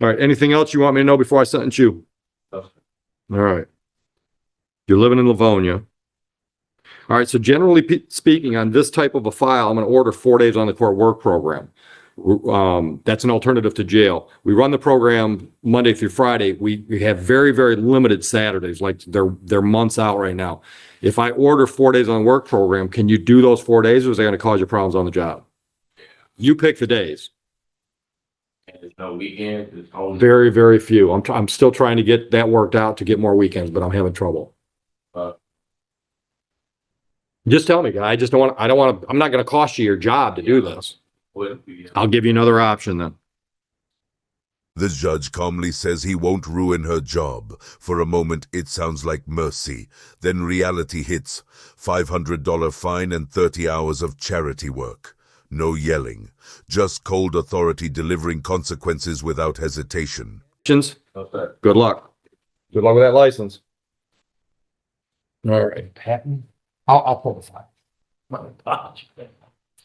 All right. Anything else you want me to know before I sentence you? No. All right. You're living in Livonia. All right. So generally speaking, on this type of a file, I'm going to order 4 days on the court work program. That's an alternative to jail. We run the program Monday through Friday. We have very, very limited Saturdays, like they're months out right now. If I order 4 days on the work program, can you do those 4 days, or is that going to cause you problems on the job? You pick the days. And there's no weekend. There's only Very, very few. I'm still trying to get that worked out to get more weekends, but I'm having trouble. Just tell me, guy. I'm not going to cost you your job to do this. I'll give you another option then. The judge calmly says he won't ruin her job. For a moment, it sounds like mercy. Then reality hits. $500 fine and 30 hours of charity work. No yelling. Just cold authority delivering consequences without hesitation. Good luck. Good luck with that license. All right. Patton? I'll pull the file.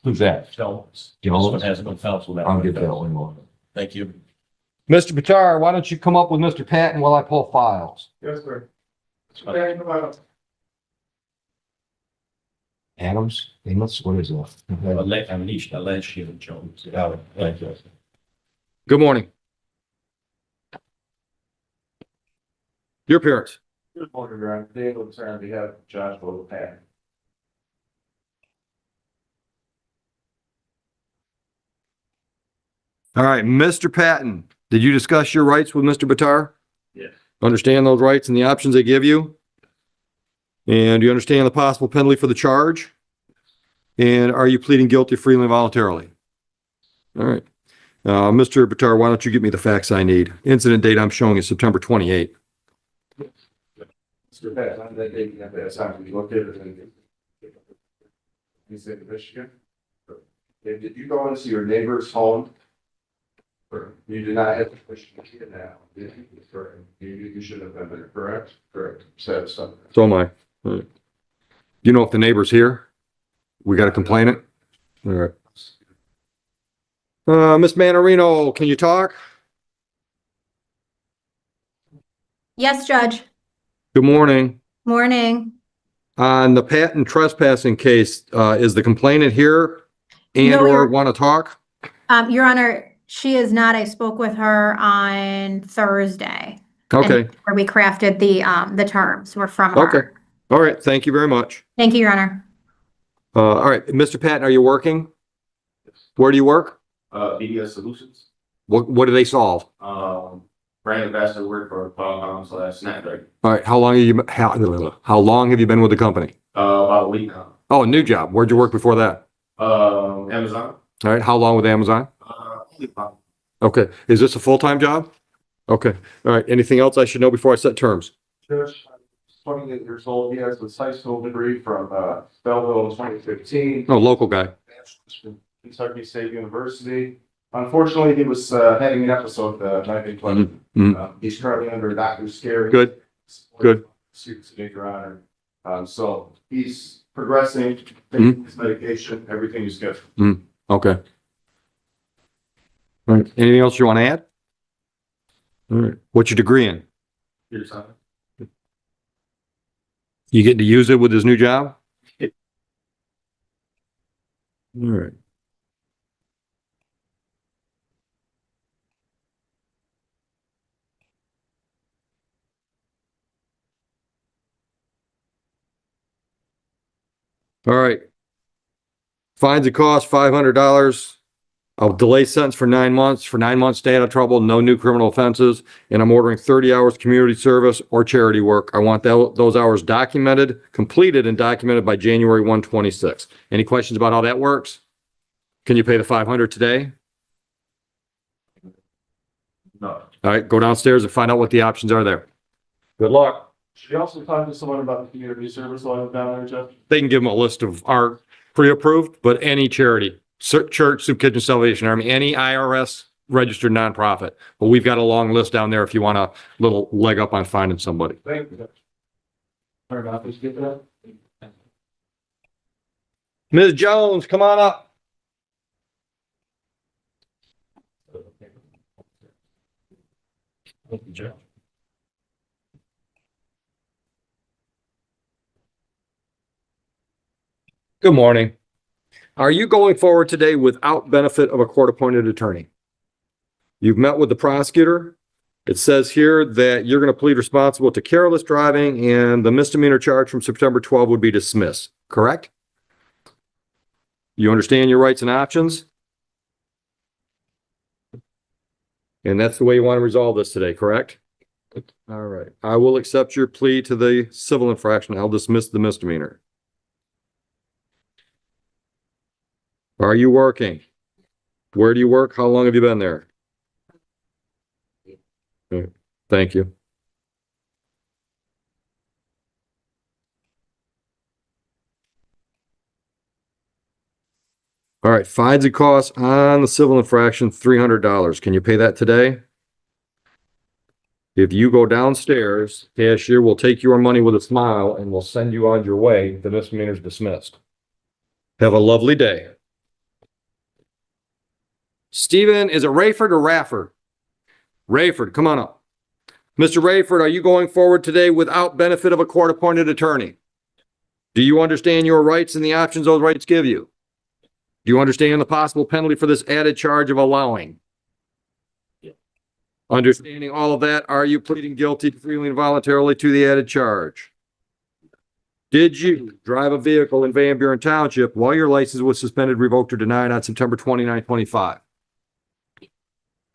Who's that? Jones. Jones? This one has no counsel that. I'll get that one. Thank you. Mr. Bitar, why don't you come up with Mr. Patton while I pull files? Yes, sir. Adams, Amos, what is that? Alessio Jones. Thank you. Good morning. Your appearance. Good morning, Your Honor. Dave Lutzer on behalf of Joshua Patton. All right, Mr. Patton, did you discuss your rights with Mr. Bitar? Yes. Understand those rights and the options they give you? And do you understand the possible penalty for the charge? And are you pleading guilty freely and voluntarily? All right. Mr. Bitar, why don't you give me the facts I need? Incident date I'm showing is September 28th. Mr. Patton, on that date, at that time, we located in the state of Michigan. Did you go into your neighbor's home? Or you did not have to push the kid now? Correct. You should have been there, correct? Correct. Said something. So am I. All right. Do you know if the neighbor's here? We got to complain it? All right. Miss Manarino, can you talk? Yes, Judge. Good morning. Morning. On the patent trespassing case, is the complainant here and No, or want to talk? Your Honor, she is not. I spoke with her on Thursday. Okay. Where we crafted the terms were from her. Okay. All right. Thank you very much. Thank you, Your Honor. All right. Mr. Patton, are you working? Where do you work? BDS Solutions. What do they solve? Brand ambassador work for Snapdragon. All right. How long have you been with the company? About a week now. Oh, a new job. Where'd you work before that? Amazon. All right. How long with Amazon? Only about Okay. Is this a full-time job? Okay. All right. Anything else I should know before I set terms? Judge, 28 years old. He has a high school degree from Belleville in 2015. Oh, local guy. Bachelor's from Kentucky State University. Unfortunately, he was having an episode night in question. He's currently under doctor's care. Good. Good. Your Honor. So he's progressing, taking his medication, everything is good. Okay. All right. Anything else you want to add? All right. What's your degree in? Here's something. You getting to use it with his new job? All right. All right. Fines and costs, $500. I'll delay sentence for 9 months. For 9 months, stay out of trouble, no new criminal offenses. And I'm ordering 30 hours community service or charity work. I want those hours documented, completed and documented by January 1/26. Any questions about how that works? Can you pay the $500 today? No. All right, go downstairs and find out what the options are there. Good luck. Should you also talk to someone about the community service while I'm down there, Jeff? They can give them a list of our pre-approved, but any charity, church, soup kitchen, Salvation Army, any IRS registered nonprofit. But we've got a long list down there if you want a little leg up on finding somebody. Thank you, Judge. All right, office, get that. Ms. Jones, come on up. Thank you, Judge. Good morning. Are you going forward today without benefit of a court-appointed attorney? You've met with the prosecutor. It says here that you're going to plead responsible to careless driving and the misdemeanor charge from September 12 would be dismissed, correct? You understand your rights and options? And that's the way you want to resolve this today, correct? All right. I will accept your plea to the civil infraction. I'll dismiss the misdemeanor. Are you working? Where do you work? How long have you been there? Okay, thank you. All right, fines and costs on the civil infraction, $300. Can you pay that today? If you go downstairs, cashier will take your money with a smile and will send you on your way. The misdemeanor is dismissed. Have a lovely day. Stephen, is it Rayford or Rafford? Rayford, come on up. Mr. Rayford, are you going forward today without benefit of a court-appointed attorney? Do you understand your rights and the options those rights give you? Do you understand the possible penalty for this added charge of allowing? Yeah. Understanding all of that, are you pleading guilty freely and voluntarily to the added charge? Did you drive a vehicle in Van Buren Township while your license was suspended, revoked, or denied on September 29, 25?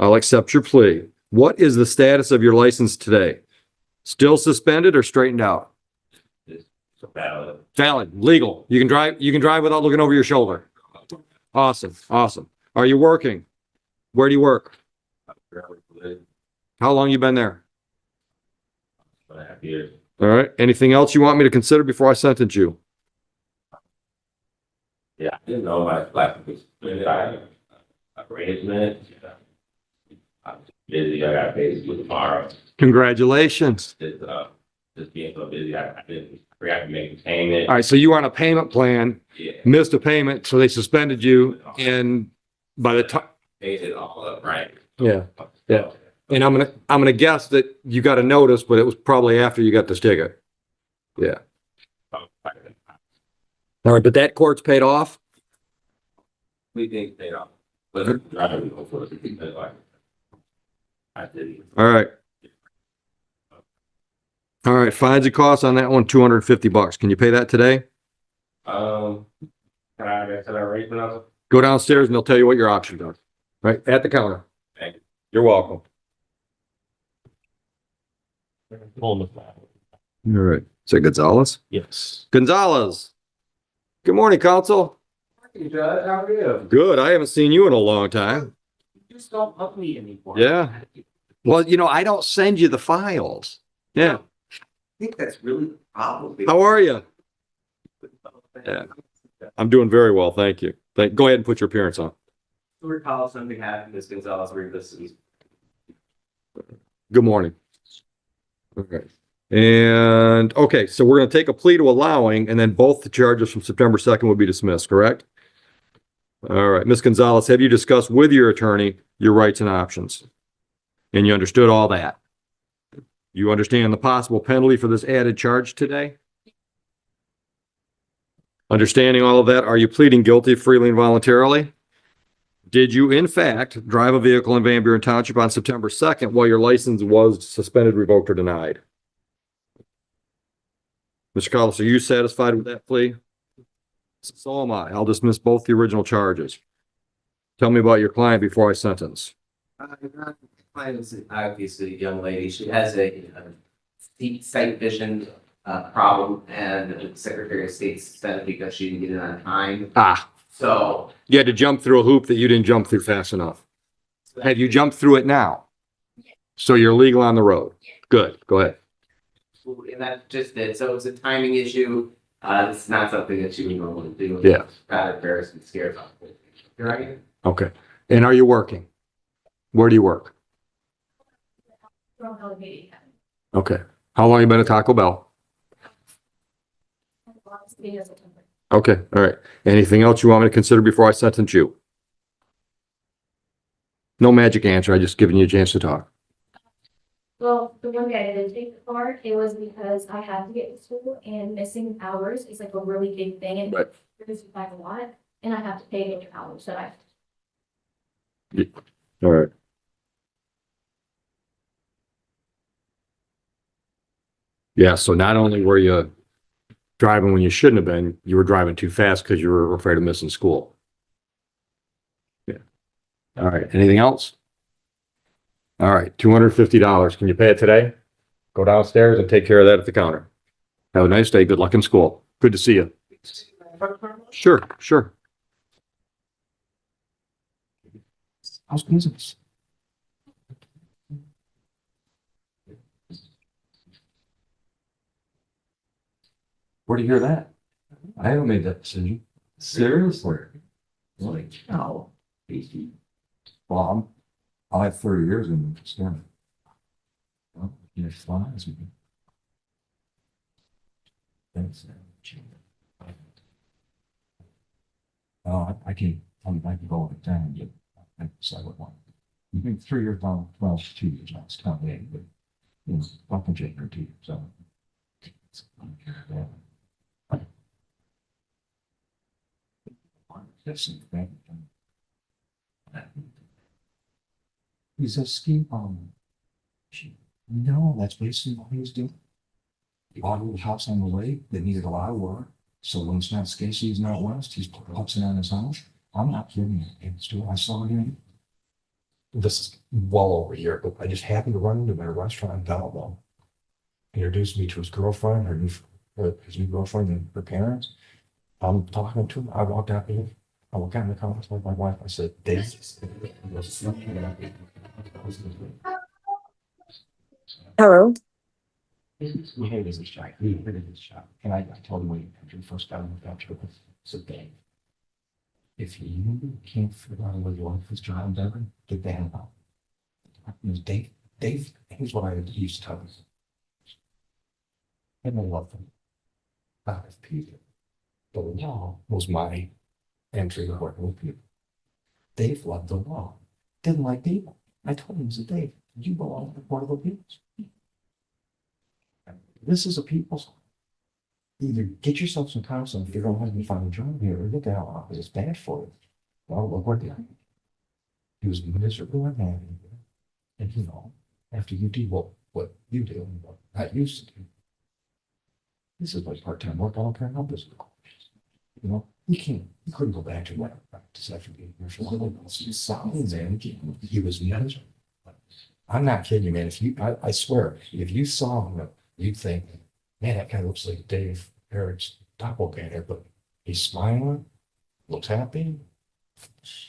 I'll accept your plea. What is the status of your license today? Still suspended or straightened out? Valid. Valid, legal. You can drive without looking over your shoulder. Awesome, awesome. Are you working? Where do you work? How long you been there? 2.5 years. All right. Anything else you want me to consider before I sentence you? Yeah, I didn't know my life was good. I arrangement. I'm busy. I got paid tomorrow. Congratulations. Just being so busy, I forgot to make a payment. All right. So you were on a payment plan, Yeah, missed a payment, so they suspended you. And by the time, paid it all up, right? yeah, yeah. And I'm gonna guess that you got a notice, but it was probably after you got this ticket. Yeah. All right. But that court's paid off. We didn't pay it off, but driving before I did. All right. All right. Fines and costs on that one, $250. Can you pay that today? Can I get to that rate now? Go downstairs and they'll tell you what your options are. Right at the counter. Thank you. You're welcome. Hold the file. All right. Is that Gonzalez? Yes. Gonzalez. Good morning, counsel. Hey, Judge, how are you? Good. I haven't seen you in a long time. You just don't love me anymore. Yeah. Well, I don't send you the files. Yeah. I think that's really the problem. How are you? Yeah. I'm doing very well. Thank you. Go ahead and put your appearance on. Recall something happened, Ms. Gonzalez, read this. Good morning. Okay. And, okay, so we're going to take a plea to allowing, and then both the charges from September 2nd would be dismissed, correct? All right. Ms. Gonzalez, have you discussed with your attorney your rights and options? And you understood all that? You understand the possible penalty for this added charge today? Understanding all of that, are you pleading guilty freely and voluntarily? Did you, in fact, drive a vehicle in Van Buren Township on September 2nd while your license was suspended, revoked, or denied? Mr. Collis, are you satisfied with that plea? So am I. I'll dismiss both the original charges. Tell me about your client before I sentence. My client is obviously a young lady. She has a deep sight vision problem, and the Secretary of State suspended because she didn't get it on time. Ah, So you had to jump through a hoop that you didn't jump through fast enough. Have you jumped through it now? So you're legal on the road? Good. Go ahead. and that's just it. So it's a timing issue. It's not something that you would normally do. Yeah. It's kind of embarrassing, scared of. Right? Okay. And are you working? Where do you work? Okay. How long you been at Taco Bell? Okay. All right. Anything else you want me to consider before I sentence you? No magic answer. I just giving you a chance to talk. Well, the one day I didn't take the car, it was because I had to get to school and missing hours is like a really big thing and Right. it goes back a lot. And I have to pay those hours that I. All right. Yeah, so not only were you driving when you shouldn't have been, you were driving too fast because you were afraid of missing school. Yeah. All right, anything else? All right, $250. Can you pay it today? Go downstairs and take care of that at the counter. Have a nice day. Good luck in school. Good to see you. Sure, sure. How's business? Where do you hear that? I haven't made that decision. Seriously? Like, no. Well, I'll have 30 years in the STEM. Well, you're fine as we can. Thanks. I can, I can go over time and get, I decide what one. You think 3 years down, well, it's 2 years now, it's 28, but, you know, I can change her 2 years, so. Yeah. He's a ski bum. No, that's basically what he was doing. He bought a little house on the lake that needed a lot of work. So when it's not ski season out west, he's putzing on his house. I'm not kidding you. It's true. I saw him. This is well over a year ago. I just happened to run into him at a restaurant in Belleville. He introduced me to his girlfriend, his new girlfriend and her parents. I'm talking to him. I walked out here. I walked out in the conference with my wife. I said, Dave. Hello. We hated this shot. We hated this shot. And I told him when he first got in the country, I said, Dave, if you can't figure out what your life is trying to do, get the hell out. It was Dave, here's what I used to tell him. And I love them. Out of people. The law was my entry to working with people. Dave loved the law. Didn't like people. I told him, I said, Dave, you belong to one of the peoples. This is a people's. Either get yourself some counseling if you don't want to find a job here, or get the hell out because it's bad for you. Well, look what did he was miserable and happy. And you know, after you do what you do and what I used to do, this is like part-time work. I don't care how busy the is. You know, you couldn't go back to what practice after being here for he was miserable. I'm not kidding you, man. If you, I swear, if you saw him, you'd think, man, that guy looks like Dave Eric's doppelganger, but he's smiling, looks happy,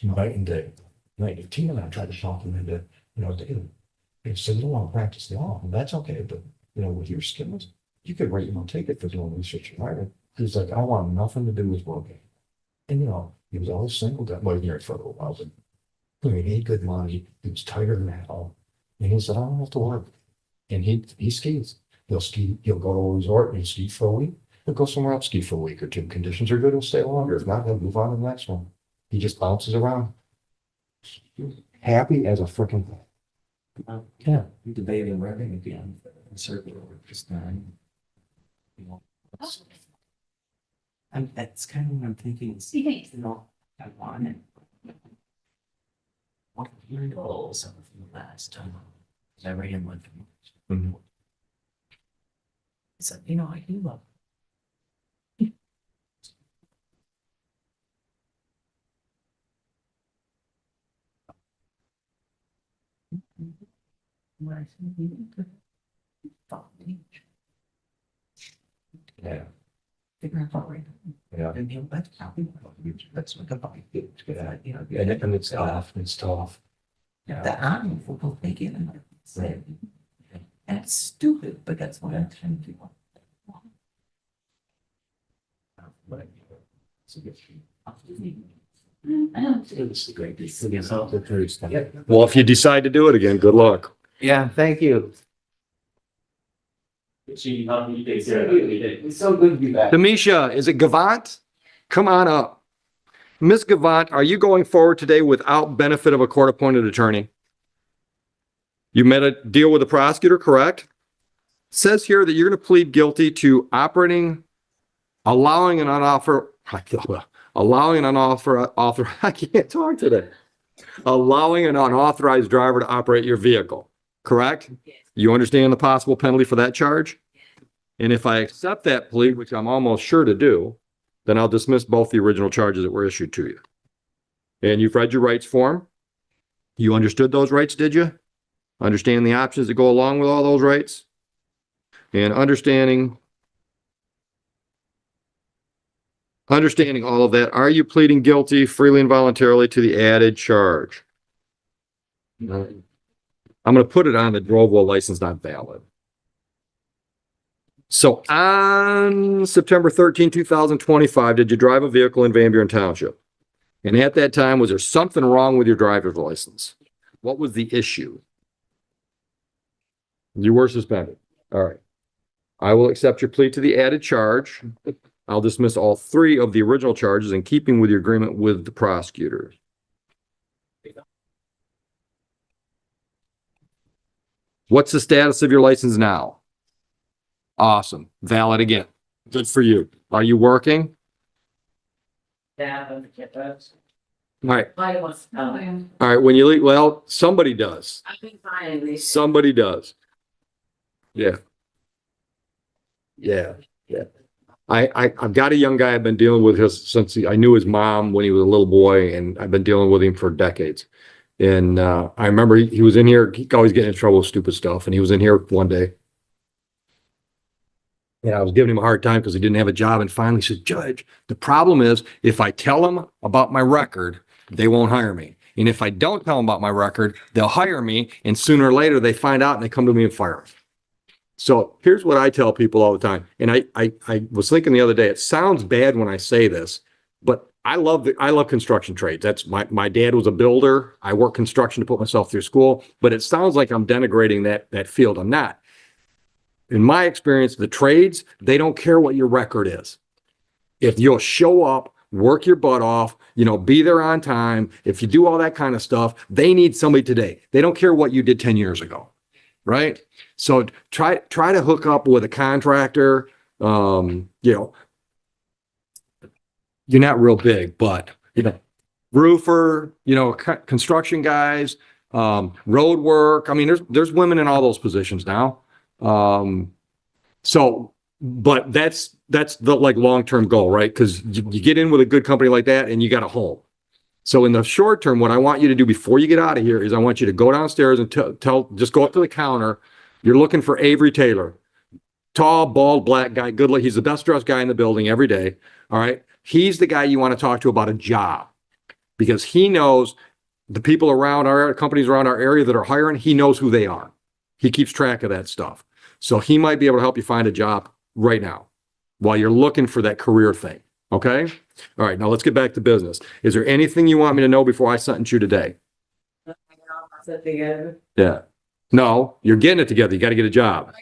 night and day. Like Tina and I tried to talk him into, you know, he said, you don't want to practice law, and that's okay, but you know, with your skills, you could write, you know, take it for doing research and writing. He's like, I want nothing to do with working. And you know, he was always single, well, he married for a little while, but I mean, he had good money, he was tired of that all. And he said, I don't have to work. And he skis. He'll go to a resort and he'll ski for a week. He'll go somewhere else, ski for a week or two. Conditions are good, he'll stay longer. If not, he'll move on to the next one. He just bounces around. Happy as a freaking thing. Yeah. I'm debating running again. Circular just nine. That's kind of what I'm thinking. You know, I want it. What your goals from the last time? I ran with him. He said, you know, I do love. Yeah. Figure out how right. Yeah. And you know, that's probably what that's what about you. You know, And it's tough. It's tough. the army will go take it and say, and it's stupid, but that's what I'm trying to do. It's the greatest. Well, if you decide to do it again, good luck. Yeah, thank you. It's so good to be back. Demisha, is it Gavant? Come on up. Ms. Gavant, are you going forward today without benefit of a court-appointed attorney? You met a deal with the prosecutor, correct? Says here that you're going to plead guilty to allowing an I can't talk today. Allowing an unauthorized driver to operate your vehicle, correct? Yes. You understand the possible penalty for that charge? And if I accept that plea, which I'm almost sure to do, then I'll dismiss both the original charges that were issued to you. And you've read your rights form? You understood those rights, did you? Understand the options that go along with all those rights? And understanding all of that, are you pleading guilty freely and voluntarily to the added charge? I'm going to put it on the drove while license not valid. So on September 13, 2025, did you drive a vehicle in Van Buren Township? And at that time, was there something wrong with your driver's license? What was the issue? You were suspended. All right. I will accept your plea to the added charge. I'll dismiss all three of the original charges in keeping with your agreement with the prosecutor. What's the status of your license now? Awesome. Valid again. Good for you. Are you working? Yeah, I'm gonna get that. All right. I was, All right. When you leave, well, somebody does. I've been fine at least. Somebody does. Yeah. Yeah. Yeah. I've got a young guy I've been dealing with I knew his mom when he was a little boy, and I've been dealing with him for decades. And I remember he was in here, he always getting in trouble with stupid stuff. And he was in here one day. And I was giving him a hard time because he didn't have a job. And finally he said, Judge, the problem is if I tell them about my record, they won't hire me. And if I don't tell them about my record, they'll hire me. And sooner or later they find out and they come to me and fire me. So here's what I tell people all the time. And I was thinking the other day, it sounds bad when I say this, but I love construction trades. That's my dad was a builder. I worked construction to put myself through school, but it sounds like I'm denigrating that field. I'm not. In my experience, the trades, they don't care what your record is. If you'll show up, work your butt off, be there on time, if you do all that kind of stuff, they need somebody today. They don't care what you did 10 years ago. Right? So try to hook up with a contractor. You're not real big, but roofer, construction guys, road work. I mean, there's women in all those positions now. But that's the long-term goal, right? Because you get in with a good company like that and you got a home. So in the short term, what I want you to do before you get out of here is I want you to go downstairs and just go up to the counter. You're looking for Avery Taylor, tall, bald, black guy, good look. He's the best dressed guy in the building every day. All right. He's the guy you want to talk to about a job because he knows the people around our companies around our area that are hiring. He knows who they are. He keeps track of that stuff. So he might be able to help you find a job right now while you're looking for that career thing. Okay. All right. Now let's get back to business. Is there anything you want me to know before I sentence you today? Yeah. No, you're getting it together. You got to get a job.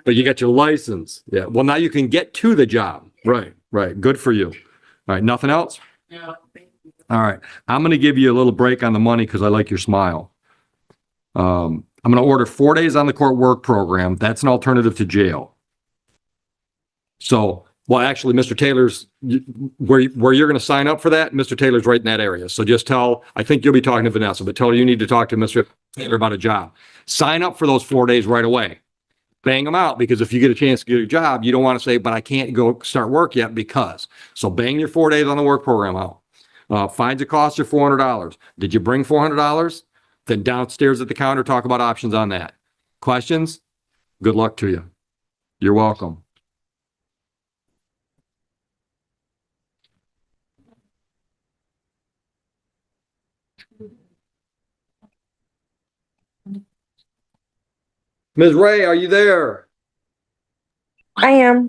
But you got your license. Yeah. Well, now you can get to the job. Right. Right. Good for you. All right. Nothing else? No. All right. I'm going to give you a little break on the money because I like your smile. I'm going to order 4 days on the court work program. That's an alternative to jail. So, well, actually, Mr. Taylor's where you're going to sign up for that. Mr. Taylor's right in that area. So just I think you'll be talking to Vanessa, but tell her you need to talk to Mr. Taylor about a job. Sign up for those 4 days right away. Bang them out because if you get a chance to get a job, you don't want to say, but I can't go start work yet because. So bang your 4 days on the work program out. Fines and costs are $400. Did you bring $400? Then downstairs at the counter, talk about options on that. Questions? Good luck to you. You're welcome. Ms. Ray, are you there? I am.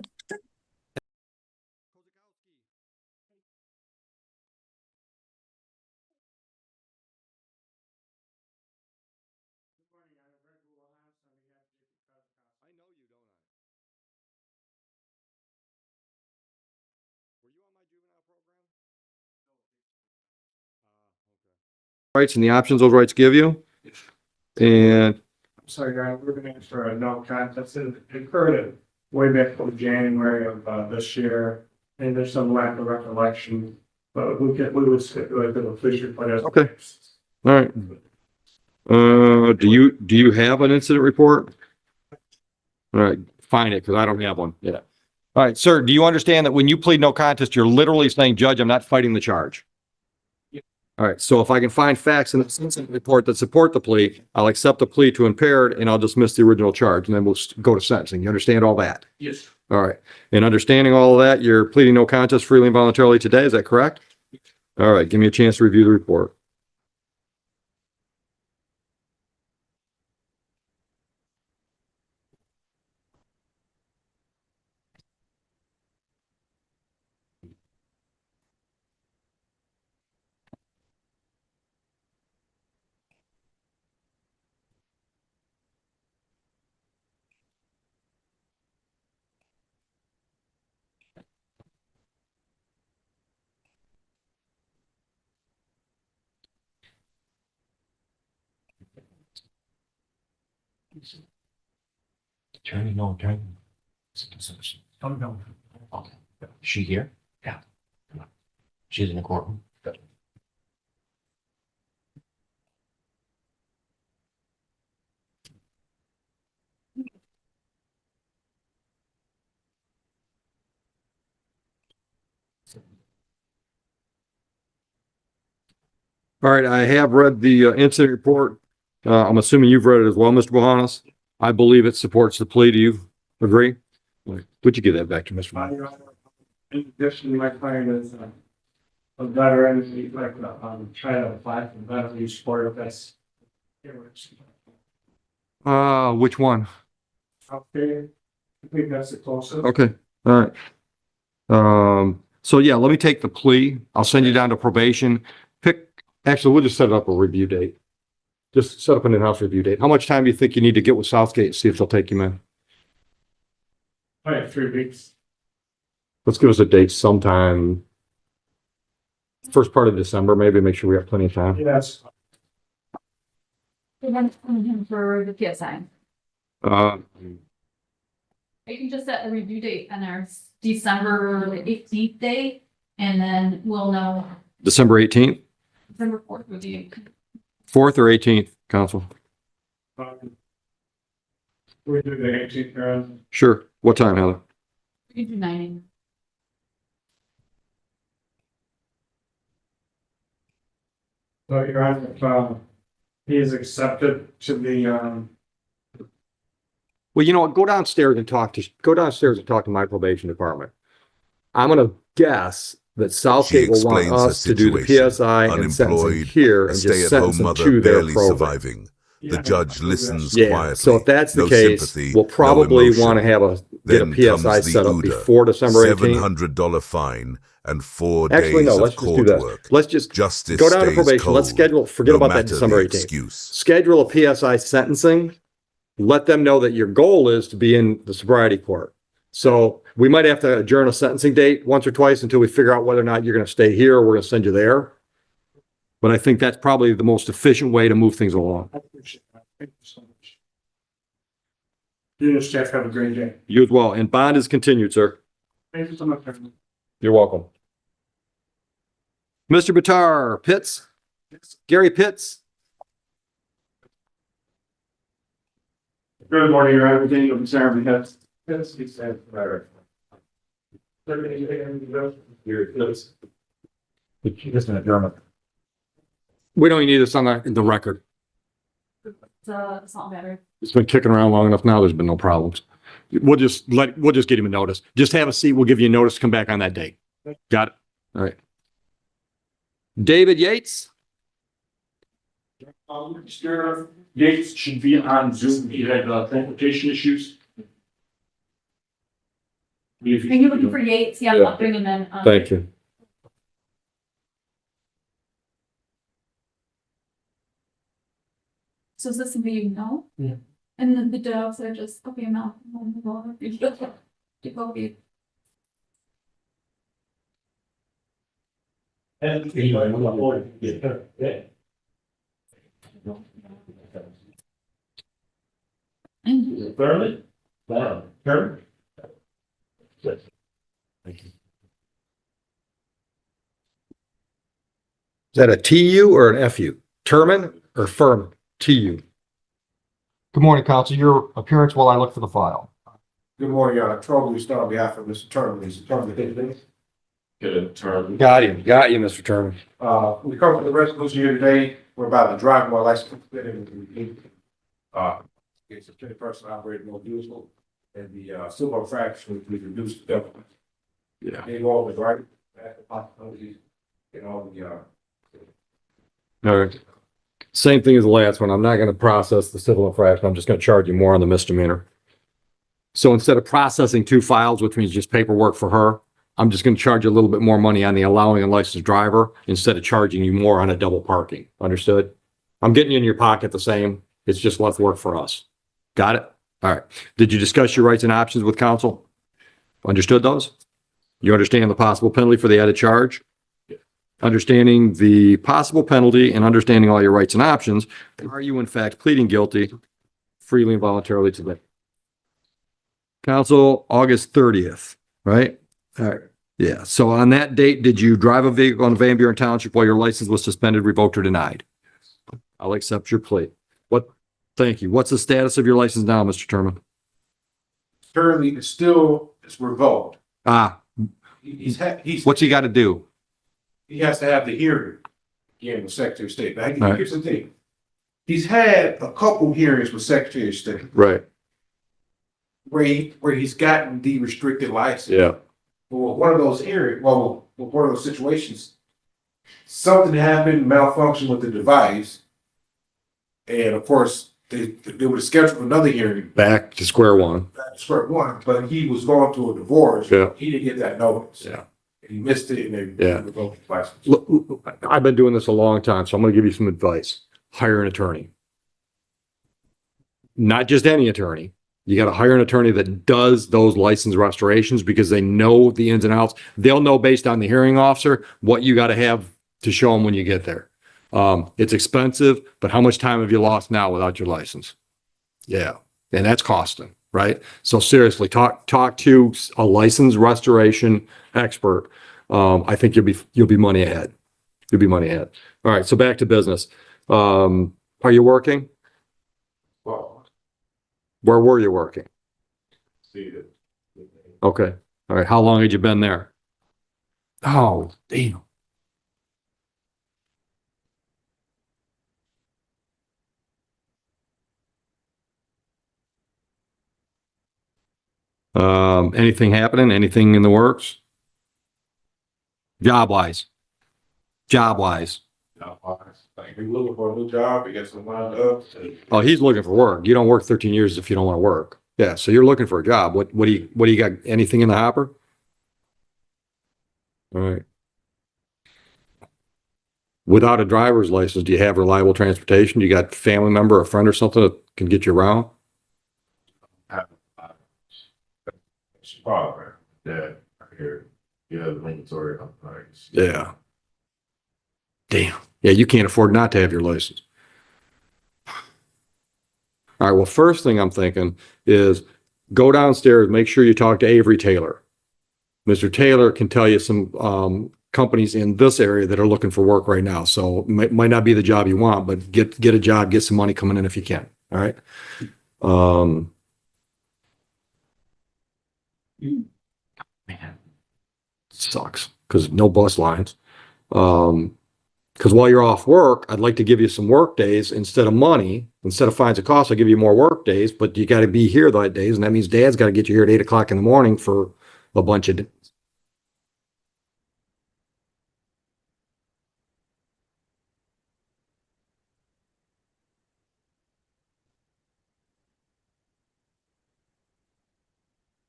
Rights and the options those rights give you? And Sorry, Your Honor, we're gonna ask for a no contest. It occurred way back in January of this year, and there's some lack of recollection. But we would stipulate that the police report as. Okay. all right. Do you have an incident report? All right, find it because I don't have one. Yeah. All right, sir, do you understand that when you plead no contest, you're literally saying, Judge, I'm not fighting the charge? All right, so if I can find facts in the incident report that support the plea, I'll accept the plea to impaired and I'll dismiss the original charge and then we'll go to sentencing. You understand all that? Yes. All right. And understanding all of that, you're pleading no contest freely and voluntarily today. Is that correct? All right. Give me a chance to review the report. Attorney, no attorney. Oh, no. Okay. Is she here? Yeah. She's in the courtroom. All right. I have read the incident report. I'm assuming you've read it as well, Mr. Bohannes. I believe it supports the plea. Do you agree? Would you give that back to Mr. Bohannes? Your Honor, in addition, my client is a veteran, he's like, trying to apply for veteran support if that's. Which one? Okay, I think that's the closest. Okay. All right. So yeah, let me take the plea. I'll send you down to probation. Actually, we'll just set up a review date. Just set up an in-house review date. How much time do you think you need to get with Southgate and see if they'll take you in? All right, 3 weeks. Let's give us a date sometime. First part of December, maybe, make sure we have plenty of time. Yes. And then him for the PSI. Uh, I can just set a review date on our December 18th date, and then we'll know December 18th, December 4th would be. 4th or 18th, counsel? We do the 18th, Your Honor. Sure. What time, Heather? We can do 9 a.m. So, Your Honor, he is accepted to the, Well, you know what? Go downstairs and talk to my probation department. I'm gonna guess that She Southgate will want explains her us to do the situation. PSI and sentencing Unemployed, here a and just stay-at-home sentence them mother to their barely program. surviving. The judge listens Yeah, quietly. so if that's the No case, sympathy, we'll no probably emotion. want to get a Then PSI comes the set up OODA, before December 18th. $700 fine and 4 Actually, days no, of let's just do court this. work. Let's just Justice go down to stays probation. Let's cold, schedule, forget no about that matter December the 18th. excuse. Schedule a PSI sentencing. Let them know that your goal is to be in the sobriety court. So we might have to adjourn a sentencing date once or twice until we figure out whether or not you're going to stay here or we're going to send you there. But I think that's probably the most efficient way to move things along. I appreciate that. Thank you so much. You and your staff have a great day. You as well. And bond is continued, sir. Thank you so much, Your Honor. You're welcome. Mr. Bitar, Pitts, Gary Pitts. Good morning, Your Honor. Daniel Bizarre, yes. Yes, he said, right. We don't need this on the record. It's not better. It's been kicking around long enough now. There's been no problems. We'll just get him a notice. Just have a seat. We'll give you a notice to come back on that date. Got it? All right. David Yates. Mr. Yates should be on Zoom. He had transportation issues. Are you looking for Yates? Yeah, Yeah. I'll bring him in. Thank you. So is this somebody you know? Yeah. And then the dogs are just okay now. Okay. Mr. Thurman? Wow, Thurman? Thank you. Is that a TU or an FU? Terman or Furman? TU. Good morning, counsel. Your appearance while I look for the file. Good morning, Trouble, we start on behalf of Mr. Turner, Mr. Turner, Good term. Got you, Mr. Terman. We come to the resolution here today, we're about the driving while license. It's a 20-person operating no vehicle, and the civil infraction which we reduced the government. Yeah. They go over the right, back the possibilities, and all the, All right. Same thing as the last one. I'm not going to process the civil infraction. I'm just going to charge you more on the misdemeanor. So instead of processing 2 files, which means just paperwork for her, I'm just going to charge you a little bit more money on the allowing a licensed driver instead of charging you more on a double parking. Understood? I'm getting you in your pocket the same. It's just less work for us. Got it? All right. Did you discuss your rights and options with counsel? Understood those? You understand the possible penalty for the added charge? Understanding the possible penalty and understanding all your rights and options, are you in fact pleading guilty freely and voluntarily to that? Counsel, August 30th, right? All right. Yeah. So on that date, did you drive a vehicle in Van Buren Township while your license was suspended, revoked, or denied? I'll accept your plea. Thank you. What's the status of your license now, Mr. Terman? currently it's revoked. What's he got to do? He has to have the hearing again with Secretary of State. Now, Right. here's the thing. He's had a couple hearings with Secretary of State Right. where he's gotten the restricted license. Yeah. But with one of those hearings, with one of those situations, something happened, malfunction with the device. And of course, they would have scheduled another hearing Back to square one. at square one, but he was going through a divorce. Yeah. He didn't get that notice. Yeah. He missed it and they Yeah. revoked his license. Look, I've been doing this a long time, so I'm going to give you some advice. Hire an attorney. Not just any attorney. You got to hire an attorney that does those license restorations because they know the ins and outs. They'll know based on the hearing officer what you got to have to show them when you get there. It's expensive, but how much time have you lost now without your license? Yeah, and that's costing, right? So seriously, talk to a licensed restoration expert. I think you'll be money ahead. You'll be money ahead. All right, so back to business. Are you working? Well, Where were you working? see that. Okay. All right. How long had you been there? Oh, damn. Anything happening? Anything in the works? Job wise. Like, he's looking for a new job, he gets some lined up. Oh, he's looking for work. You don't work 13 years if you don't want to work. Yeah. So you're looking for a job. What do you got? Anything in the hopper? All right. Without a driver's license, do you have reliable transportation? Do you got family member, a friend or something that can get you around? Probably, yeah, I hear, yeah, mandatory. Yeah. Damn. Yeah, you can't afford not to have your license. All right, well, first thing I'm thinking is go downstairs, make sure you talk to Avery Taylor. Mr. Taylor can tell you some companies in this area that are looking for work right now. So it might not be the job you want, but get a job, get some money coming in if you can. All right. Man, Sucks because no bus lines. Because while you're off work, I'd like to give you some work days instead of money. Instead of fines and costs, I'll give you more work days, but you got to be here that days. And that means dad's got to get you here at 8 o'clock in the morning for a bunch of days.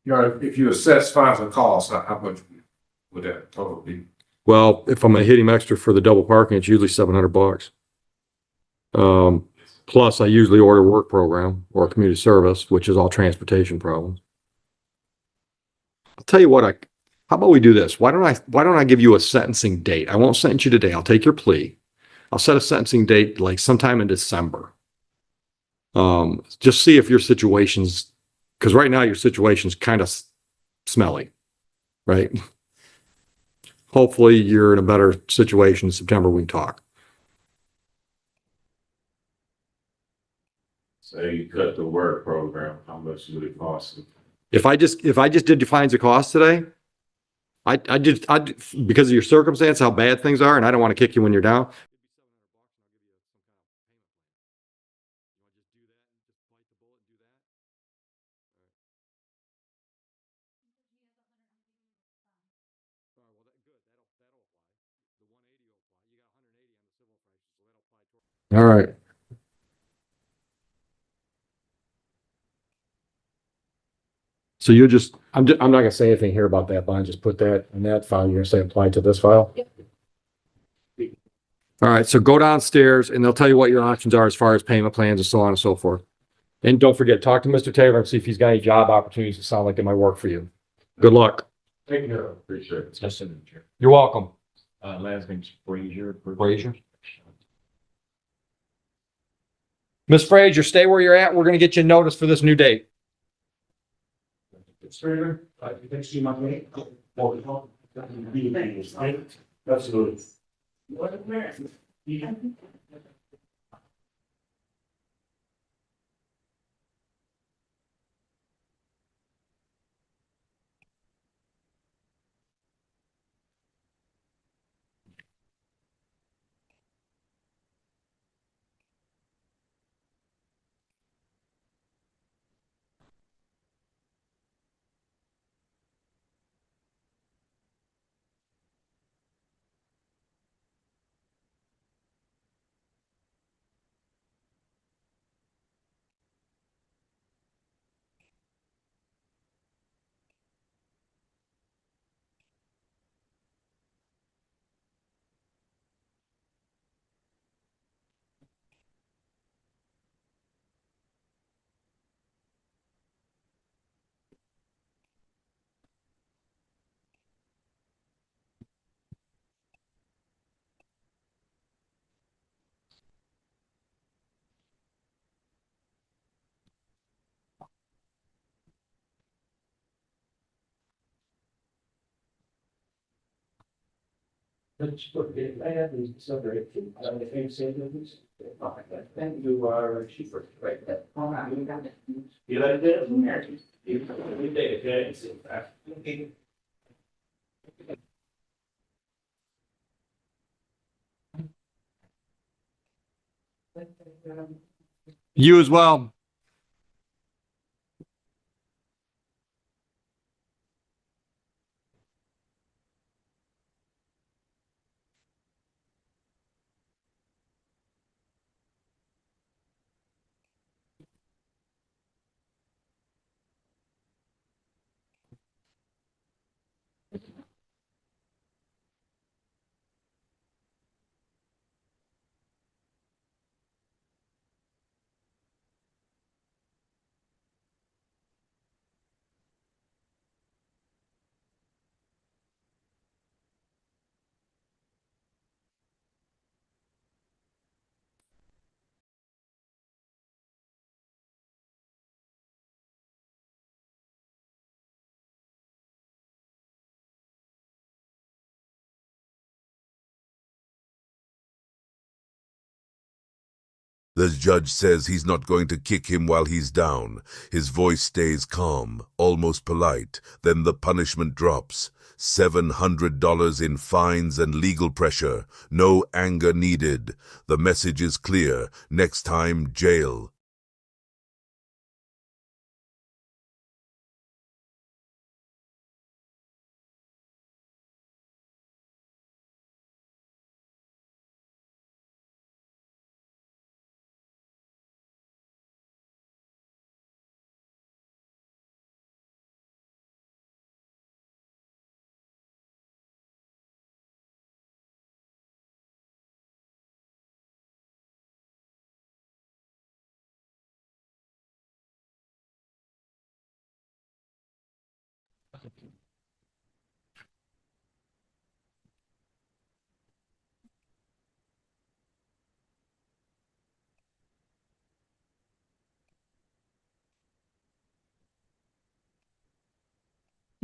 You know, if you assess fines and costs, how much would that total be? Well, if I'm gonna hit him extra for the double parking, it's usually $700. Plus I usually order work program or community service, which is all transportation problems. I'll tell you what, how about we do this? Why don't I give you a sentencing date? I won't sentence you today. I'll take your plea. I'll set a sentencing date like sometime in December. Just see if your situation's, because right now your situation's kind of smelly, right? Hopefully you're in a better situation in September. We can talk. So you cut the work program, how much would it cost? If I just did defines of cost today, because of your circumstance, how bad things are, and I don't want to kick you when you're down. All right. So you just, I'm not gonna say anything here about that bond, just put that in that file. You're gonna say apply to this file? Yep. All right, so go downstairs and they'll tell you what your options are as far as payment plans and so on and so forth. And don't forget, talk to Mr. Taylor and see if he's got any job opportunities that sound like they might work for you. Good luck. Take care, appreciate it. Just in the chair. You're welcome. Last name's Frazier. Frazier? Miss Frazier, stay where you're at. We're gonna get you a notice for this new date. Stranger, you think she might be? Absolutely. You are cheaper, right? You let it do it. You take it. You as well. The judge says he's not going to kick him while he's down. His voice stays calm, almost polite. Then the punishment drops. $700 in fines and legal pressure. No anger needed. The message is clear. Next time, jail.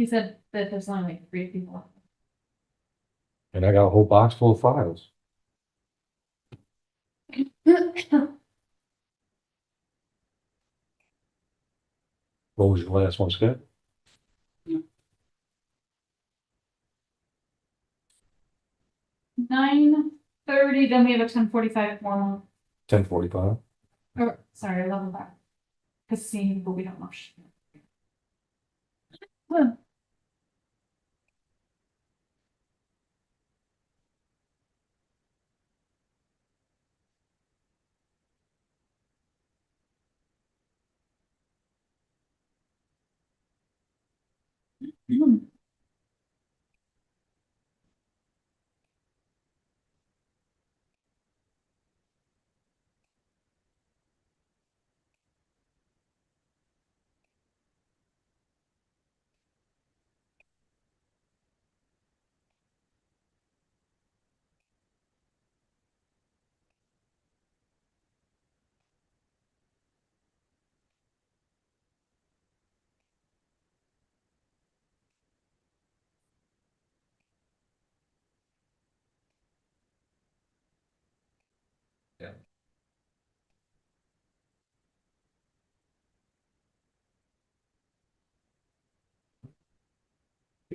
He said that there's only like 3 people. And I got a whole box full of files. What was your last one, Scott? 9:30, then we have a 10:45 formal, 10:45. or sorry, 11:05. Cause seeing, but we don't know. Well,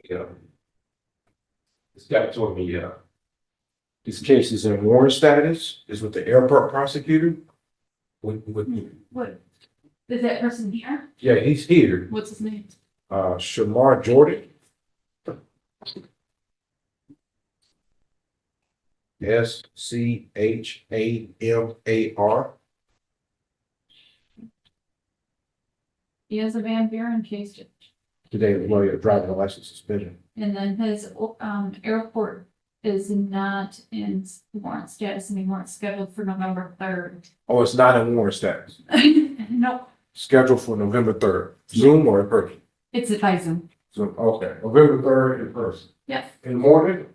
Yeah. This guy told me, this case is in warrant status, is with the airport prosecutor. what, is that person here? Yeah, he's here, What's his name? Shamar Jordan. SCHAMAR. He has a Van Buren case, Today, well, your driving license suspended. and then his, airport is not in warrant status anymore, it's scheduled for November 3rd. Oh, it's not in warrant status. Nope, Scheduled for November 3rd. Zoom or in person? it's advising, Zoom, okay. November 3rd in person. yes, In the morning?